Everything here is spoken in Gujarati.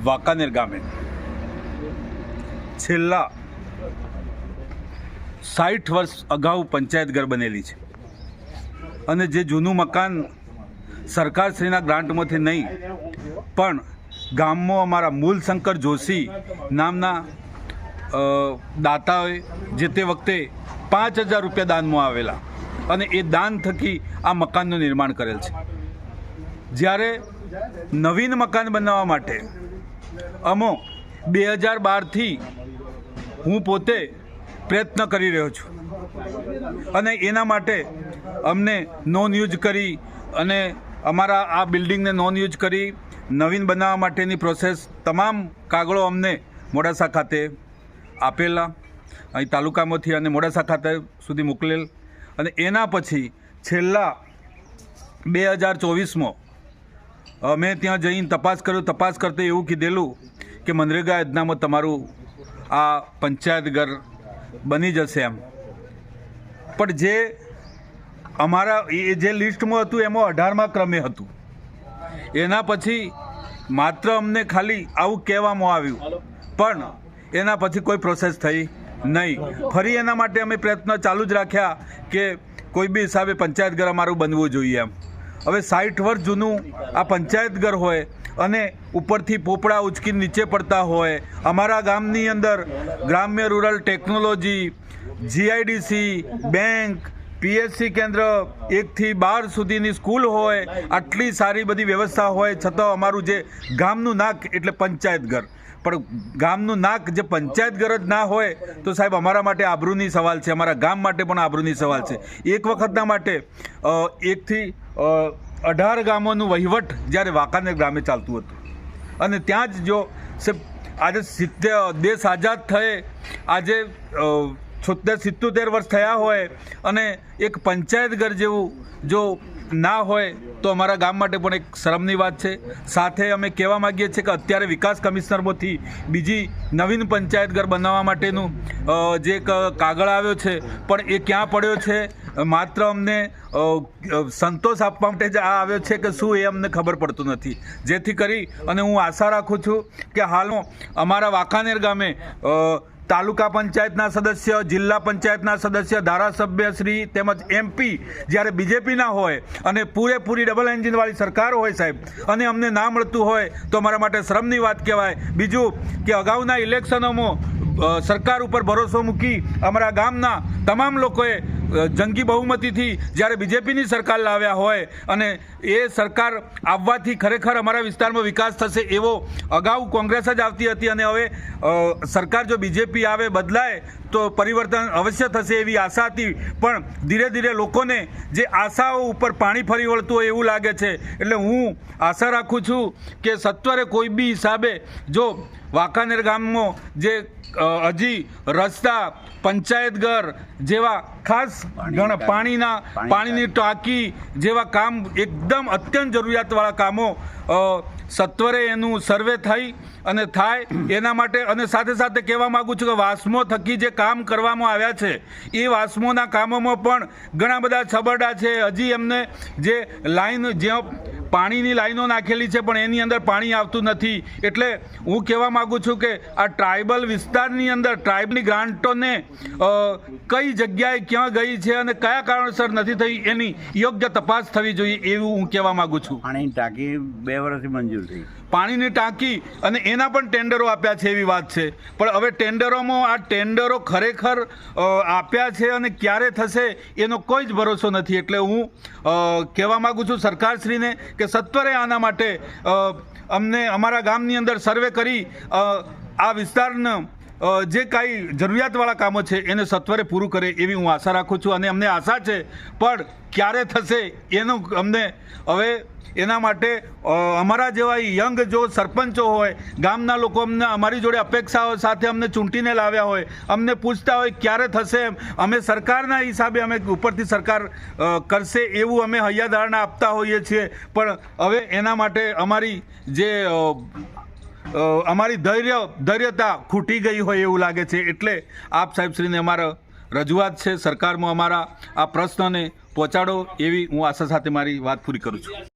વાંકાનેર ગામે છેલ્લા 60 વર્ષ અગાઉ પંચાયત ઘર બનેલી છે અને જે જૂનું મકાન સરકારશ્રીના ગ્રાન્ટમાંથી નહીં પણ ગામમાં અમારા મૂલશંકર જોશી નામના દાતાઓએ જે તે વખતે 5000 રૂપિયા દાનમાં આવેલા અને એ દાન થકી આ મકાનનું નિર્માણ કરેલ છે। જ્યારે નવીન મકાન બનાવવા માટે અમો 2012થી હું પોતે પ્રયત્ન કરી રહ્યો છું અને એના માટે અમને નોન યુઝ કરી અને અમારા આ બિલ્ડિંગને નોન યુઝ કરી નવીન બનાવવા માટેની પ્રોસેસ તમામ કાગળો અમને મોડાસા ખાતે આપેલા, અહીં તાલુકામાંથી અને મોડાસા ખાતે સુધી મોકલેલ અને એના પછી છેલ્લા 2024માં મેં ત્યાં જઈને તપાસ કર્યો। તપાસ કરતે એવું કીધેલું કે મનરેગા યોજનામાં તમારું આ પંચાયત ઘર બની જશે એમ, પણ જે અમારા એ જે લિસ્ટમાં હતું એમાં 18મા ક્રમે હતું। એના પછી માત્ર અમને ખાલી આવું કહેવામાં આવ્યું પણ એના પછી કોઈ પ્રોસેસ થઈ નહીં। ફરી એના માટે અમે પ્રયત્ન ચાલુ જ રાખ્યા કે કોઈ બી હિસાબે પંચાયત ઘર અમારું બનવું જોઈએ એમ। હવે 60 વર્ષ જૂનું આ પંચાયત ઘર હોય અને ઉપરથી પોપડા ઉચકી નીચે પડતા હોય, અમારા ગામની અંદર ગ્રામ્ય rural technology, GIDC, bank, PHC કેન્દ્ર, 1 થી 12 સુધીની સ્કૂલ હોય, આટલી સારી બધી વ્યવસ્થા હોય છતાં અમારું જે ગામનું નાક એટલે પંચાયત ઘર, પણ ગામનું નાક જે પંચાયત ઘર જ ના હોય તો સાહેબ અમારા માટે આબરૂની સવાલ છે, અમારા ગામ માટે પણ આબરૂની સવાલ છે। એક વખતના માટે 1 થી 18 ગામોનું વહીવટ જ્યારે વાંકાનેર ગામે ચાલતું હતું અને ત્યાં જ જો આજે દેશ આઝાદ થયે આજે 76 વર્ષ થયા હોય અને એક પંચાયત ઘર જેવું જો ના હોય તો અમારા ગામ માટે પણ એક શરમની વાત છે। સાથે અમે કહેવા માગીએ છીએ કે અત્યારે વિકાસ કમિશનરમાંથી બીજી નવીન પંચાયત ઘર બનાવવા માટેનું જે એક કાગળ આવ્યો છે પણ એ ક્યાં પડ્યો છે, માત્ર અમને સંતોષ આપવા માટે જ આ આવ્યો છે કે શું એ અમને ખબર પડતું નથી। જેથી કરી અને હું આશા રાખું છું કે હાલમાં અમારા વાંકાનેર ગામે તાલુકા પંચાયતના સદસ્ય, જિલ્લા પંચાયતના સદસ્ય, ધારાસભ્યશ્રી તેમજ MP જ્યારે બીજેપીના હોય અને પૂરેપૂરી ડબલ એન્જિનવાળી સરકાર હોય સાહેબ અને અમને ના મળતું હોય તો અમારા માટે શરમની વાત કહેવાય। બીજું કે અગાઉના ઇલેક્શનોમાં સરકાર ઉપર ભરોસો મૂકી અમારા ગામના તમામ લોકોએ જંગી બહુમતીથી જ્યારે બીજેપીની સરકાર લાવ્યા હોય અને એ સરકાર આવવાથી ખરેખર અમારા વિસ્તારમાં વિકાસ થશે એવો અગાઉ કોંગ્રેસ જ આવતી હતી અને હવે સરકાર જો બીજેપી આવે બદલાય તો પરિવર્તન અવશ્ય થશે એવી આશા હતી, પણ ધીરે ધીરે લોકોને જે આશાઓ ઉપર પાણી ફરી વળતું હોય એવું લાગે છે। એટલે હું આશા રાખું છું કે સત્વરે કોઈ બી હિસાબે જો વાંકાનેર ગામમાં જે હજી રસ્તા, પંચાયત ઘર જેવા ખાસ પાણીની ટાંકી જેવા કામ એકદમ અત્યંત જરૂરિયાતવાળા કામો સત્વરે એનું સર્વે થઈ અને થાય એના માટે અને સાથે સાથે કહેવા માગું છું કે વાસ્મો થકી જે કામ કરવામાં આવ્યા છે એ વાસ્મોના કામોમાં પણ ઘણા બધા છબરડા છે। હજી એમને જે લાઈન જ્યાં પાણીની લાઈનો નાખેલી છે પણ એની અંદર પાણી આવતું નથી। એટલે હું કહેવા માગું છું કે આ ટ્રાઇબલ વિસ્તારની અંદર ટ્રાઇબની ગ્રાન્ટોને કઈ જગ્યાએ ક્યાં ગઈ છે અને કયા કારણસર નથી થઈ એની યોગ્ય તપાસ થવી જોઈએ એવું હું કહેવા માગું છું। પાણીની ટાંકી 2 વર્ષથી મંજૂર થઈ, પાણીની ટાંકી અને એના પણ ટેન્ડરો આપ્યા છે એવી વાત છે, પણ હવે ટેન્ડરોમાં આ ટેન્ડરો ખરેખર આપ્યા છે અને ક્યારે થશે એનો કોઈ જ ભરોસો નથી। એટલે હું કહેવા માગું છું સરકારશ્રીને કે સત્વરે આના માટે અમને અમારા ગામની અંદર સર્વે કરી આ વિસ્તારના જે કાંઈ જરૂરિયાતવાળા કામો છે એને સત્વરે પૂરું કરે એવી હું આશા રાખું છું અને અમને આશા છે, પણ ક્યારે થશે એનું અમને હવે એના માટે અમારા જેવા યંગ જો સરપંચો હોય, ગામના લોકો અમને અમારી જોડે અપેક્ષાઓ સાથે અમને ચૂંટીને લાવ્યા હોય, અમને પૂછતા હોય ક્યારે થશે એમ, અમે સરકારના હિસાબે અમે ઉપરથી સરકાર કરશે એવું અમે હૈયાધારણા આપતા હોઈએ છીએ, પણ હવે એના માટે અમારી જે અમારી ધૈર્યતા ખૂટી ગઈ હોય એવું લાગે છે। એટલે આપ સાહેબશ્રીને અમારા રજૂઆત છે સરકારમાં અમારા આ પ્રશ્નને પહોંચાડો એવી હું આશા સાથે મારી વાત પૂરી કરું છું।